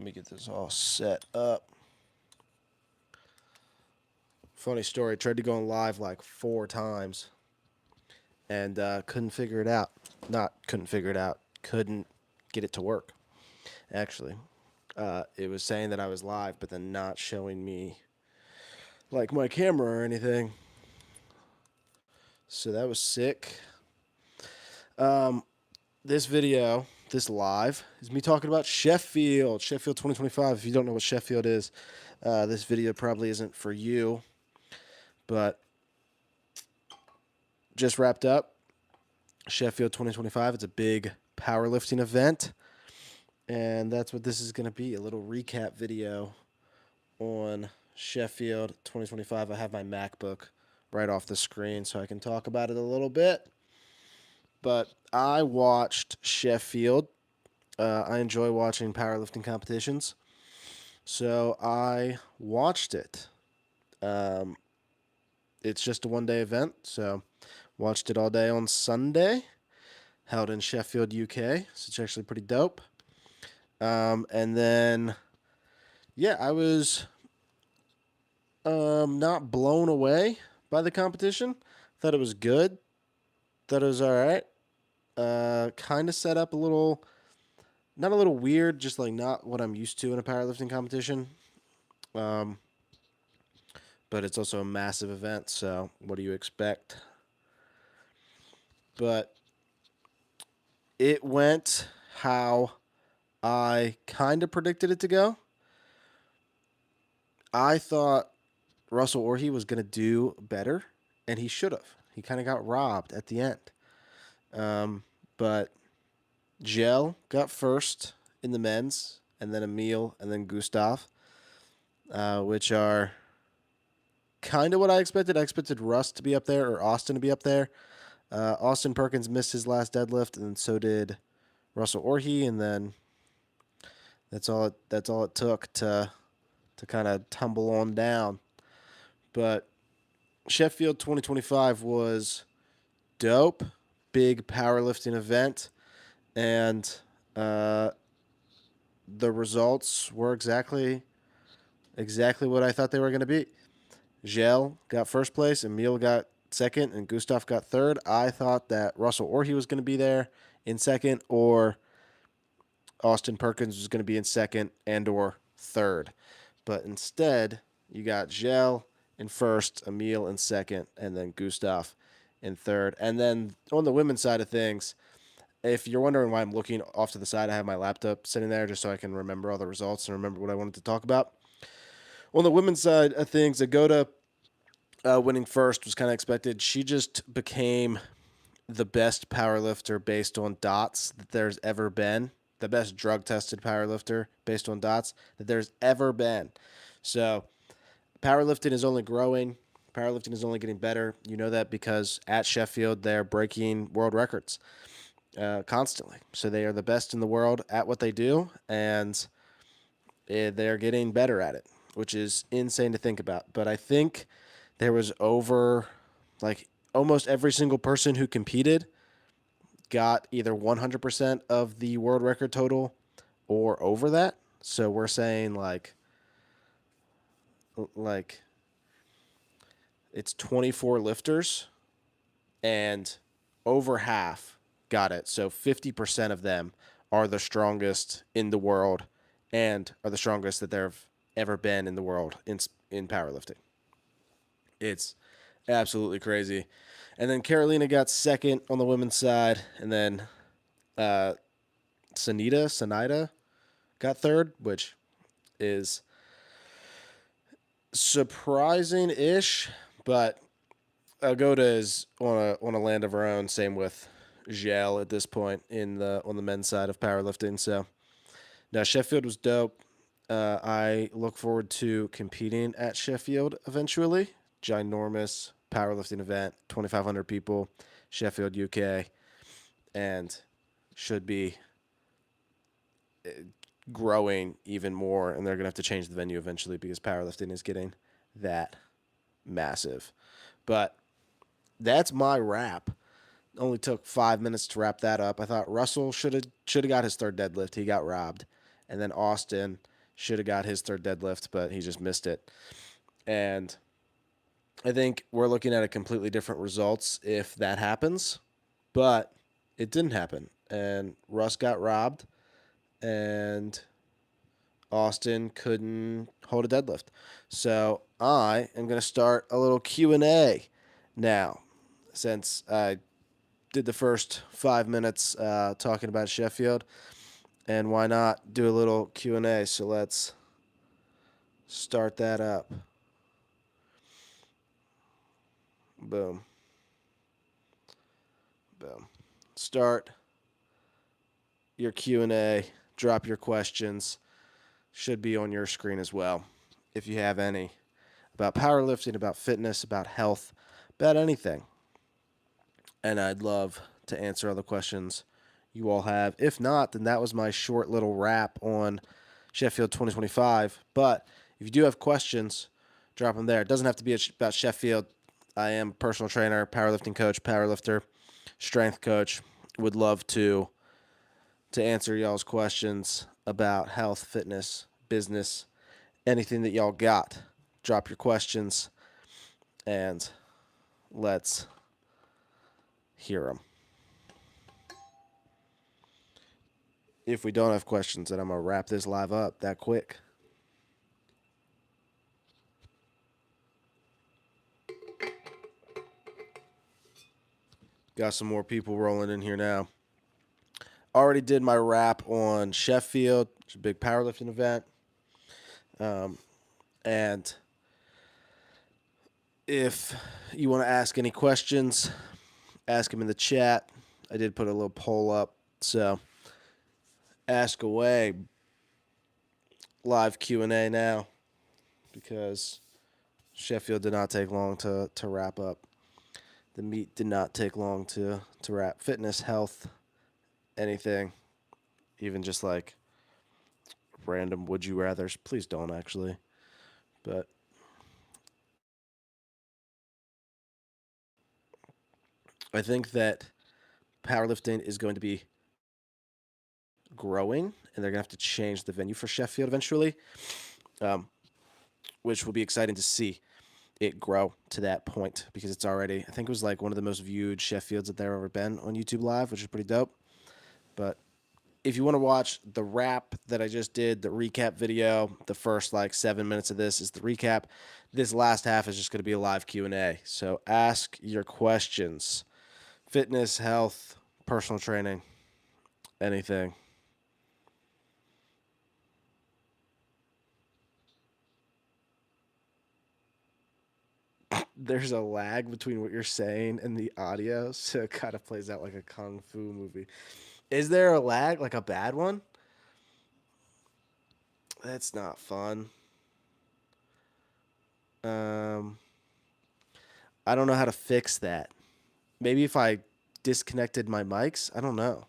Let me get this all set up. Funny story. Tried to go on live like 4 times and couldn't figure it out. Not couldn't figure it out. Couldn't get it to work, actually. It was saying that I was live, but then not showing me like my camera or anything. So that was sick. This video, this live, is me talking about Sheffield 2025. If you don't know what Sheffield is, this video probably isn't for you. But just wrapped up Sheffield 2025. It's a big powerlifting event. And that's what this is going to be, a little recap video on Sheffield 2025. I have my MacBook right off the screen so I can talk about it a little bit. But I watched Sheffield. I enjoy watching powerlifting competitions. So I watched it. It's just a one-day event, so watched it all day on Sunday. Held in Sheffield, UK. So it's actually pretty dope. And then, yeah, I was not blown away by the competition. Thought it was good. Thought it was all right. Kind of set up a little, not a little weird, just like not what I'm used to in a powerlifting competition. But it's also a massive event, so what do you expect? But it went how I kind of predicted it to go. I thought Russell Orhe was going to do better, and he should have. He kind of got robbed at the end. But Gel got first in the men's, and then Emil, and then Gustav, which are kind of what I expected. I expected Russ to be up there or Austin to be up there. Austin Perkins missed his last deadlift, and so did Russell Orhe, and then that's all it took to kind of tumble on down. But Sheffield 2025 was dope, big powerlifting event, and the results were exactly what I thought they were going to be. Gel got first place, Emil got second, and Gustav got third. I thought that Russell Orhe was going to be there in second, or Austin Perkins was going to be in second and or third. But instead, you got Gel in first, Emil in second, and then Gustav in third. And then on the women's side of things, if you're wondering why I'm looking off to the side, I have my laptop sitting there just so I can remember all the results and remember what I wanted to talk about. On the women's side of things, Agoda winning first was kind of expected. She just became the best powerlifter based on dots that there's ever been, the best drug-tested powerlifter based on dots that there's ever been. So powerlifting is only growing. Powerlifting is only getting better. You know that because at Sheffield, they're breaking world records constantly. So they are the best in the world at what they do, and they're getting better at it, which is insane to think about. But I think there was over, like, almost every single person who competed got either 100% of the world record total or over that. So we're saying like it's 24 lifters and over half got it. So 50% of them are the strongest in the world and are the strongest that there have ever been in the world in powerlifting. It's absolutely crazy. And then Carolina got second on the women's side, and then Sanida got third, which is surprising-ish, but Agoda is on a land of her own. Same with Gel at this point on the men's side of powerlifting. So now Sheffield was dope. I look forward to competing at Sheffield eventually. Ginormous powerlifting event, 2,500 people, Sheffield, UK, and should be growing even more, and they're going to have to change the venue eventually because powerlifting is getting that massive. But that's my wrap. Only took 5 minutes to wrap that up. I thought Russell should have got his third deadlift. He got robbed. And then Austin should have got his third deadlift, but he just missed it. And I think we're looking at a completely different results if that happens, but it didn't happen. And Russ got robbed, and Austin couldn't hold a deadlift. So I am going to start a little Q&A now, since I did the first 5 minutes talking about Sheffield, and why not do a little Q&A? So let's start that up. Boom. Boom. Start your Q&A. Drop your questions. Should be on your screen as well, if you have any, about powerlifting, about fitness, about health, about anything. And I'd love to answer all the questions you all have. If not, then that was my short little wrap on Sheffield 2025. But if you do have questions, drop them there. It doesn't have to be about Sheffield. I am a personal trainer, powerlifting coach, powerlifter, strength coach. Would love to answer y'all's questions about health, fitness, business, anything that y'all got. Drop your questions, and let's hear them. If we don't have questions, then I'm going to wrap this live up that quick. Got some more people rolling in here now. Already did my wrap on Sheffield. It's a big powerlifting event. And if you want to ask any questions, ask them in the chat. I did put a little poll up, so ask away. Live Q&A now, because Sheffield did not take long to wrap up. The meet did not take long to wrap. Fitness, health, anything, even just like random would you rathers. Please don't, actually. But I think that powerlifting is going to be growing, and they're going to have to change the venue for Sheffield eventually, which will be exciting to see it grow to that point, because it's already, I think it was like one of the most viewed Sheffields that there ever been on YouTube Live, which is pretty dope. But if you want to watch the wrap that I just did, the recap video, the first like 7 minutes of this is the recap. This last half is just going to be a live Q&A. So ask your questions. Fitness, health, personal training, anything. There's a lag between what you're saying and the audio, so it kind of plays out like a kung fu movie. Is there a lag, like a bad one? That's not fun. I don't know how to fix that. Maybe if I disconnected my mics? I don't know.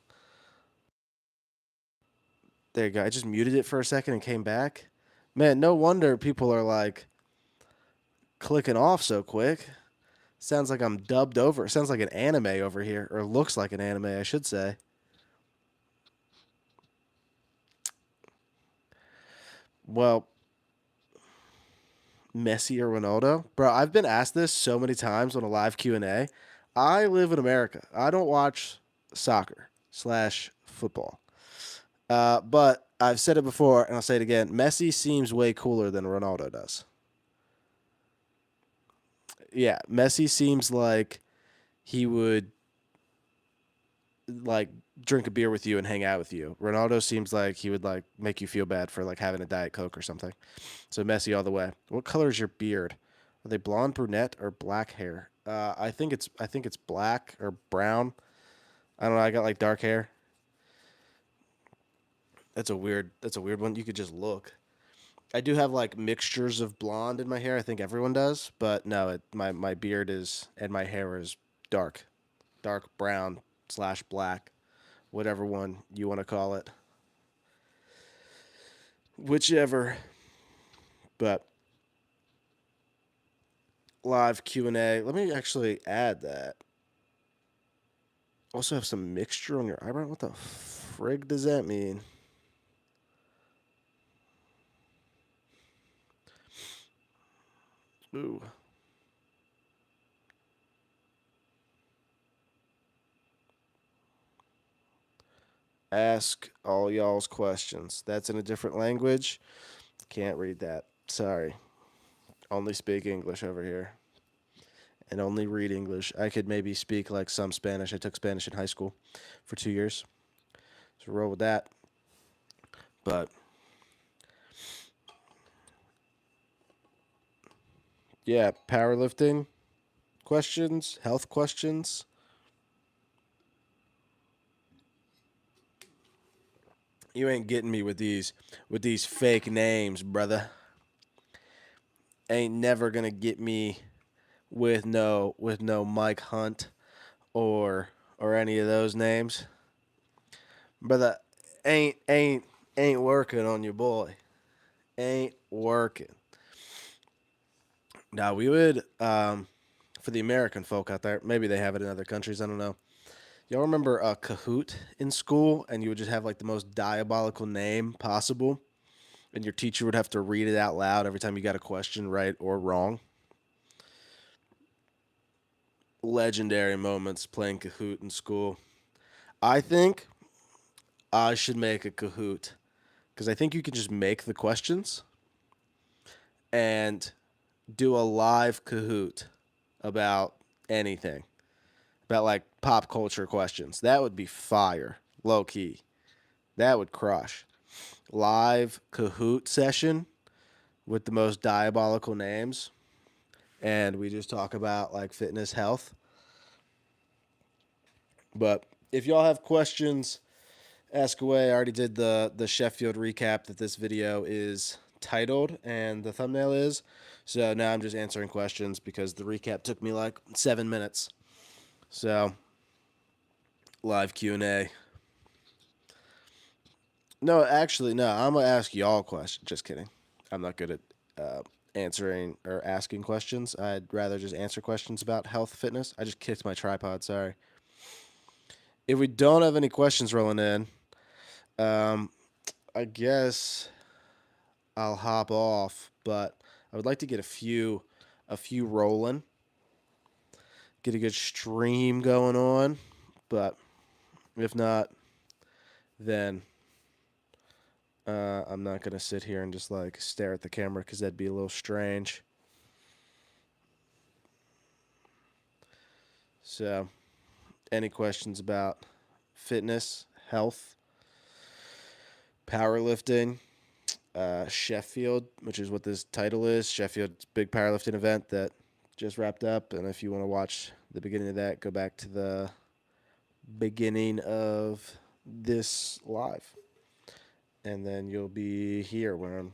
There you go. I just muted it for a second and came back. Man, no wonder people are like clicking off so quick. Sounds like I'm dubbed over. Sounds like an anime over here, or looks like an anime, I should say. Well, Messi or Ronaldo? Bro, I've been asked this so many times on a live Q&A. I live in America. I don't watch soccer/football. But I've said it before, and I'll say it again. Messi seems way cooler than Ronaldo does. Yeah, Messi seems like he would like drink a beer with you and hang out with you. Ronaldo seems like he would like make you feel bad for like having a Diet Coke or something. So Messi all the way. What color is your beard? Are they blonde, brunette, or black hair? I think it's black or brown. I don't know. I got like dark hair. That's a weird one. You could just look. I do have like mixtures of blonde in my hair. I think everyone does, but no, my beard is and my hair is dark brown/black, whatever one you want to call it, whichever. But live Q&A. Let me actually add that. Also have some mixture on your eyebrow. What the frig does that mean? Ooh. Ask all y'all's questions. That's in a different language. Can't read that. Sorry. Only speak English over here. And only read English. I could maybe speak like some Spanish. I took Spanish in high school for 2 years. So roll with that. But yeah, powerlifting questions, health questions. You ain't getting me with these fake names, brother. Ain't never gonna get me with no Mike Hunt or any of those names. Brother, ain't working on your boy. Ain't working. Now we would for the American folk out there, maybe they have it in other countries, I don't know. Y'all remember Kahoot in school, and you would just have like the most diabolical name possible, and your teacher would have to read it out loud every time you got a question right or wrong. Legendary moments playing Kahoot in school. I think I should make a Kahoot because I think you can just make the questions and do a live Kahoot about anything, about like pop culture questions. That would be fire, low key. That would crush. Live Kahoot session with the most diabolical names, and we just talk about like fitness, health. But if y'all have questions, ask away. I already did the Sheffield recap that this video is titled and the thumbnail is. So now I'm just answering questions because the recap took me like 7 minutes. So live Q&A. No, actually, no. I'm gonna ask y'all questions. Just kidding. I'm not good at answering or asking questions. I'd rather just answer questions about health, fitness. I just kicked my tripod. Sorry. If we don't have any questions rolling in, I guess I'll hop off. But I would like to get a few rolling, get a good stream going on. But if not, then I'm not gonna sit here and just like stare at the camera because that'd be a little strange. So, any questions about fitness, health, powerlifting, Sheffield, which is what this title is, Sheffield's big powerlifting event that just wrapped up. And if you want to watch the beginning of that, go back to the beginning of this live. And then you'll be here when I'm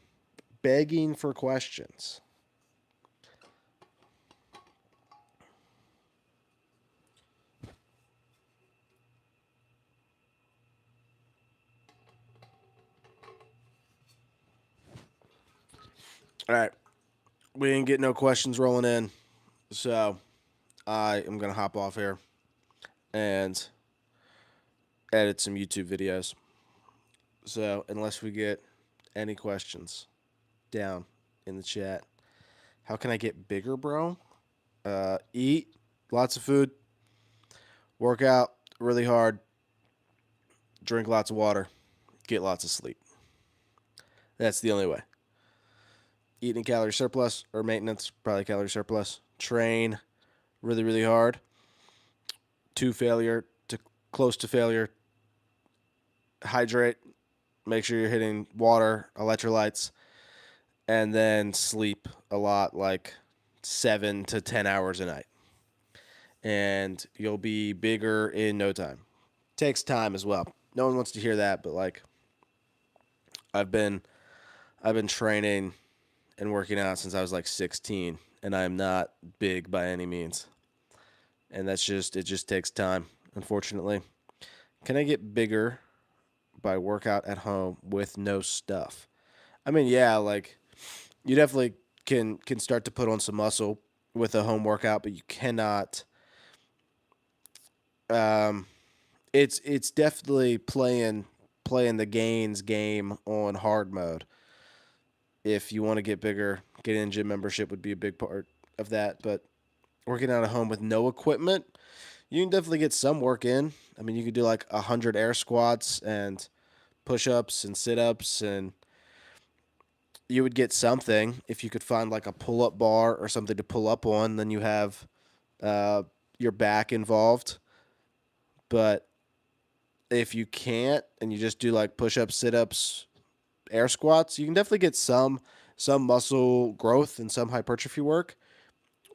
begging for questions. All right. We didn't get no questions rolling in. So I am going to hop off here and edit some YouTube videos. So unless we get any questions down in the chat, how can I get bigger, bro? Eat lots of food, work out really hard, drink lots of water, get lots of sleep. That's the only way. Eating calorie surplus or maintenance, probably calorie surplus. Train really, really hard to failure, to close to failure. Hydrate, make sure you're hitting water, electrolytes, and then sleep a lot, like 7 to 10 hours a night. And you'll be bigger in no time. Takes time as well. No one wants to hear that, but like I've been training and working out since I was like 16, and I am not big by any means. And it just takes time, unfortunately. Can I get bigger by workout at home with no stuff? I mean, yeah, like you definitely can start to put on some muscle with a home workout, but you cannot. It's definitely playing the gains game on hard mode. if you want to get bigger, getting a gym membership would be a big part of that. But working out at home with no equipment, you can definitely get some work in. I mean, you could do like 100 air squats and push-ups and sit-ups, and you would get something if you could find like a pull-up bar or something to pull up on. Then you have uh, your back involved. But if you can't and you just do like push-ups, sit-ups, air squats, you can definitely get some muscle growth and some hypertrophy work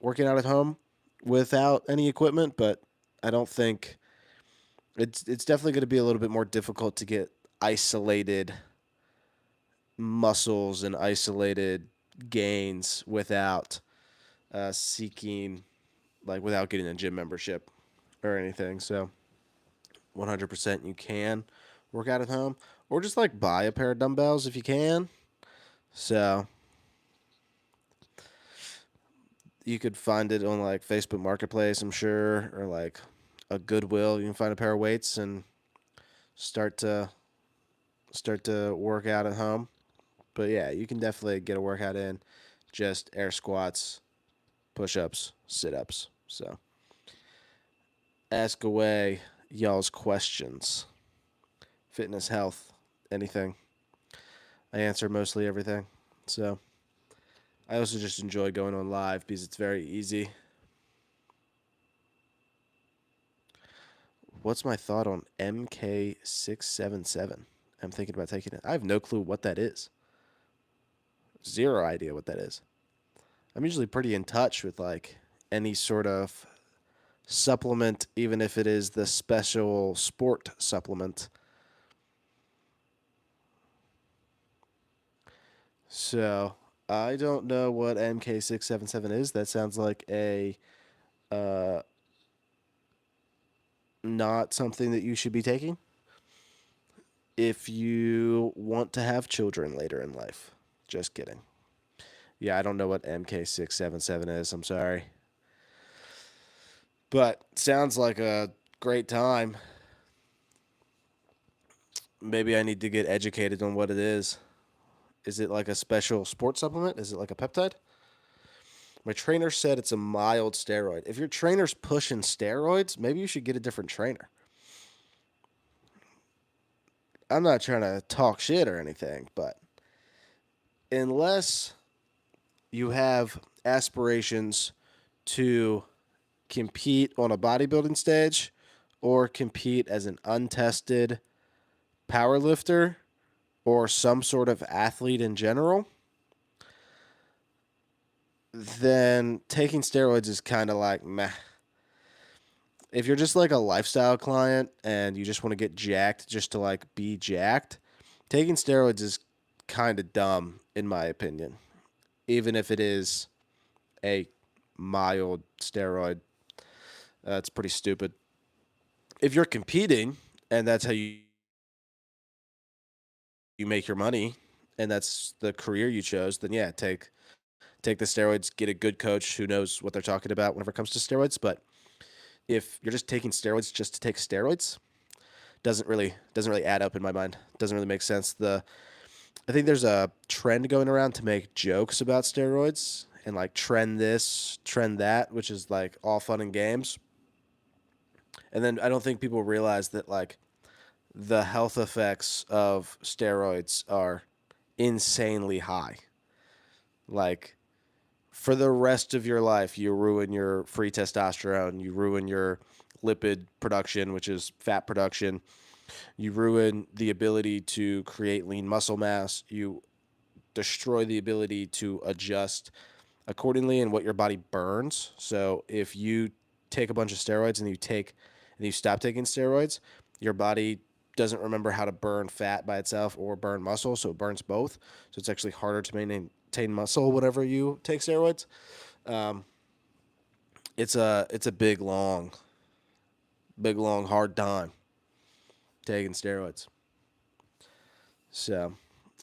working out at home without any equipment. But I don't think it's definitely going to be a little bit more difficult to get isolated muscles and isolated gains without seeking, like without getting a gym membership or anything. So 100% you can work out at home, or just like buy a pair of dumbbells if you can. So you could find it on like Facebook Marketplace, I'm sure, or like a Goodwill. You can find a pair of weights and start to work out at home. But yeah, you can definitely get a workout in, just air squats, push-ups, sit-ups. So ask away y'all's questions. Fitness, health, anything. I answer mostly everything. So I also just enjoy going on live because it's very easy. What's my thought on MK677? I'm thinking about taking it. I have no clue what that is. Zero idea what that is. I'm usually pretty in touch with like any sort of supplement, even if it is the special sport supplement. So I don't know what MK677 is. That sounds like a uh, not something that you should be taking if you want to have children later in life. Just kidding. Yeah, I don't know what MK677 is. I'm sorry. But sounds like a great time. Maybe I need to get educated on what it is. Is it like a special sports supplement? Is it like a peptide? My trainer said it's a mild steroid. If your trainer's pushing steroids, maybe you should get a different trainer. I'm not trying to talk shit or anything, but unless you have aspirations to compete on a bodybuilding stage or compete as an untested power lifter or some sort of athlete in general, then taking steroids is kind of like meh. If you're just like a lifestyle client and you just want to get jacked just to like be jacked, taking steroids is kind of dumb in my opinion. Even if it is a mild steroid, it's pretty stupid. If you're competing and that's how you make your money and that's the career you chose, then yeah, take the steroids, get a good coach who knows what they're talking about whenever it comes to steroids. But if you're just taking steroids just to take steroids, doesn't really add up in my mind. Doesn't really make sense. I think there's a trend going around to make jokes about steroids and like trend this, trend that, which is like all fun and games. And then I don't think people realize that like the health effects of steroids are insanely high. Like for the rest of your life, you ruin your free testosterone, you ruin your lipid production, which is fat production. You ruin the ability to create lean muscle mass. You destroy the ability to adjust accordingly in what your body burns. So if you take a bunch of steroids and you stop taking steroids, your body doesn't remember how to burn fat by itself or burn muscle, so it burns both. So it's actually harder to maintain muscle whenever you take steroids. Um, it's a big long hard time taking steroids. So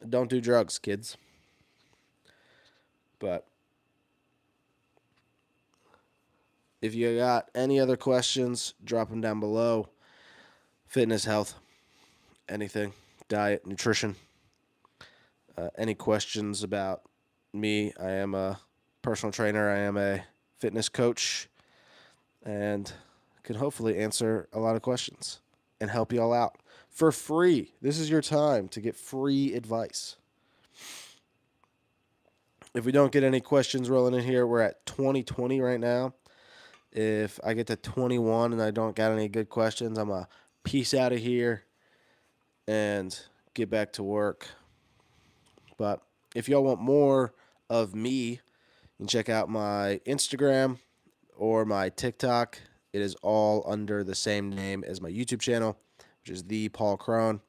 don't do drugs, kids. But if you got any other questions, drop them down below. Fitness, health, anything, diet, nutrition. Any questions about me? I am a personal trainer. I am a fitness coach, and can hopefully answer a lot of questions and help you all out for free. This is your time to get free advice. If we don't get any questions rolling in here, we're at 2020 right now. If I get to 21 and I don't got any good questions, I'm going to peace out of here and get back to work. But if y'all want more of me, you can check out my Instagram or my TikTok. It is all under the same name as my YouTube channel, which is the Paul Crone.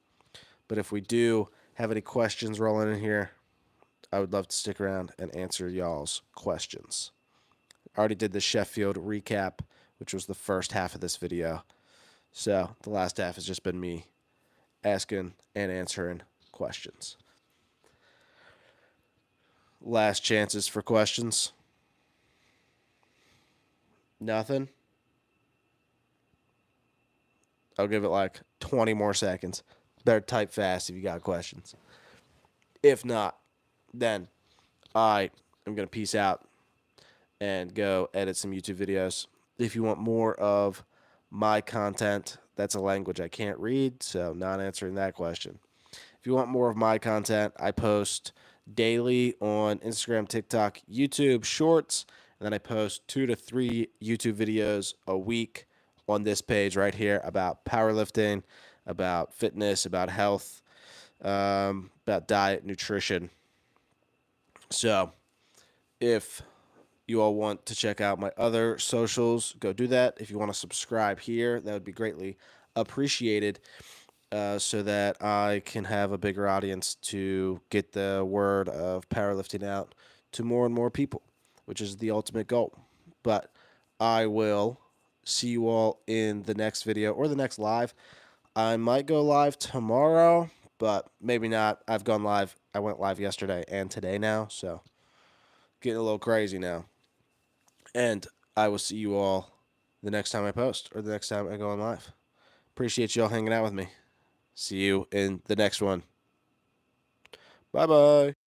But if we do have any questions rolling in here, I would love to stick around and answer y'all's questions. I already did the Sheffield recap, which was the first half of this video. So the last half has just been me asking and answering questions. Last chances for questions. Nothing. I'll give it like 20 more seconds. Better type fast if you got questions. If not, then I am going to peace out and go edit some YouTube videos. If you want more of my content, that's a language I can't read, so not answering that question. If you want more of my content, I post daily on Instagram, TikTok, YouTube Shorts, and then I post 2 to 3 YouTube videos a week on this page right here about powerlifting, about fitness, about health, about diet, nutrition. So if you all want to check out my other socials, go do that. If you want to subscribe here, that would be greatly appreciated, so that I can have a bigger audience to get the word of powerlifting out to more and more people, which is the ultimate goal. But I will see you all in the next video or the next live. I might go live tomorrow, but maybe not. I've gone live. I went live yesterday and today now, so getting a little crazy now. And I will see you all the next time I post or the next time I go on live. Appreciate you all hanging out with me. See you in the next one. Bye-bye.